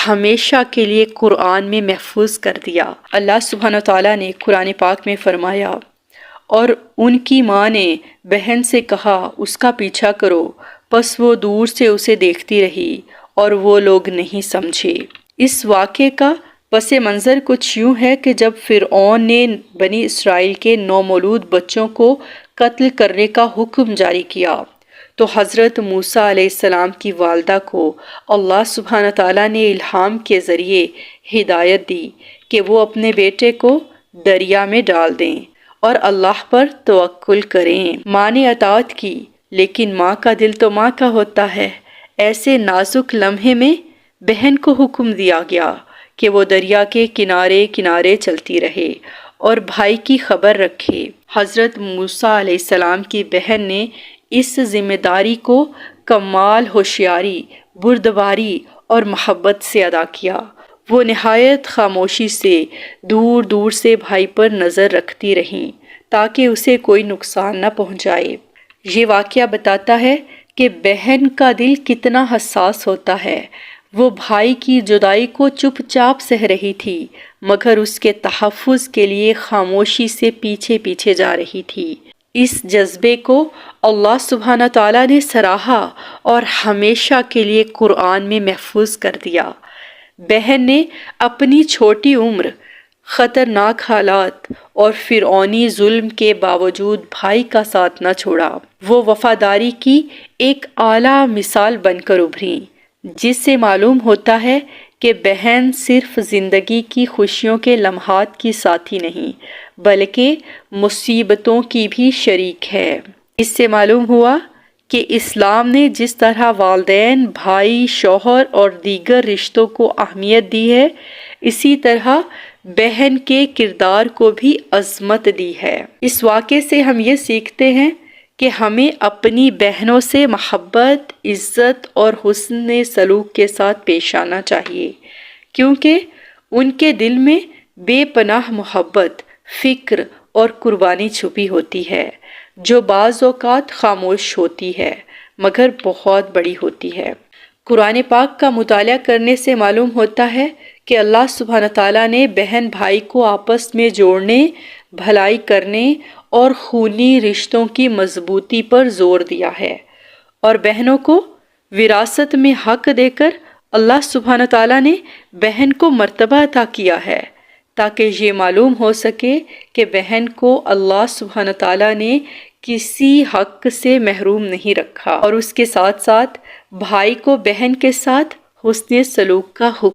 ہمیشہ کے لیے قرآن میں محفوظ کر دیا۔ اللہ سبحانہ تعالیٰ نے قرآن پاک میں فرمایا، اور ان کی ماں نے بہن سے کہا اس کا پیچھا کرو، پس وہ دور سے اسے دیکھتی رہی اور وہ لوگ نہیں سمجھے۔ اس واقعے کا پس منظر کچھ یوں ہے کہ جب فرعون نے بنی اسرائیل کے نومولود بچوں کو قتل کرنے کا حکم جاری کیا تو حضرت موسیٰ علیہ السلام کی والدہ کو اللہ سبحانہ تعالیٰ نے الہام کے ذریعے ہدایت دی کہ وہ اپنے بیٹے کو دریا میں ڈال دیں اور اللہ پر توکل کریں۔ ماں نے اطاعت کی، لیکن ماں کا دل تو ماں کا ہوتا ہے۔ ایسے نازک لمحے میں بہن کو حکم دیا گیا کہ وہ دریا کے کنارے کنارے چلتی رہے اور بھائی کی خبر رکھے۔ حضرت موسیٰ علیہ السلام کی بہن نے اس ذمہ داری کو کمال ہوشیاری، بردباری اور محبت سے ادا کیا۔ وہ نہایت خاموشی سے دور دور سے بھائی پر نظر رکھتی رہیں تاکہ اسے کوئی نقصان نہ پہنچائے۔ یہ واقعہ بتاتا ہے کہ بہن کا دل کتنا حساس ہوتا ہے۔ وہ بھائی کی جدائی کو چپ چاپ سہ رہی تھی، مگر اس کے تحفظ کے لیے خاموشی سے پیچھے پیچھے جا رہی تھی۔ اس جذبے کو اللہ سبحانہ تعالیٰ نے سراہا اور ہمیشہ کے لیے قرآن میں محفوظ کر دیا۔ بہن نے اپنی چھوٹی عمر، خطرناک حالات اور فرعونی ظلم کے باوجود بھائی کا ساتھ نہ چھوڑا۔ وہ وفاداری کی ایک اعلیٰ مثال بن کر ابھریں، جس سے معلوم ہوتا ہے کہ بہن صرف زندگی کی خوشیوں کے لمحات کی ساتھی نہیں بلکہ مصیبتوں کی بھی شریک ہے۔ اس سے معلوم ہوا کہ اسلام نے جس طرح والدین، بھائی، شوہر اور دیگر رشتوں کو اہمیت دی ہے، اسی طرح بہن کے کردار کو بھی عظمت دی ہے۔ اس واقعے سے ہم یہ سیکھتے ہیں کہ ہمیں اپنی بہنوں سے محبت، عزت اور حسن سلوک کے ساتھ پیش آنا چاہیے، کیونکہ ان کے دل میں بے پناہ محبت، فکر اور قربانی چھپی ہوتی ہے، جو بعض اوقات خاموش ہوتی ہے مگر بہت بڑی ہوتی ہے۔ قرآن پاک کا مطالعہ کرنے سے معلوم ہوتا ہے کہ اللہ سبحانہ تعالیٰ نے بہن بھائی کو آپس میں جوڑنے، بھلائی کرنے اور خونی رشتوں کی مضبوطی پر زور دیا ہے، اور بہنوں کو وراثت میں حق دے کر اللہ سبحانہ تعالیٰ نے بہن کو مرتبہ عطا کیا ہے تاکہ یہ معلوم ہو سکے کہ بہن کو اللہ سبحانہ تعالیٰ نے کسی حق سے محروم نہیں رکھا، اور اس کے ساتھ ساتھ بھائی کو بہن کے ساتھ حسن سلوک کا حکم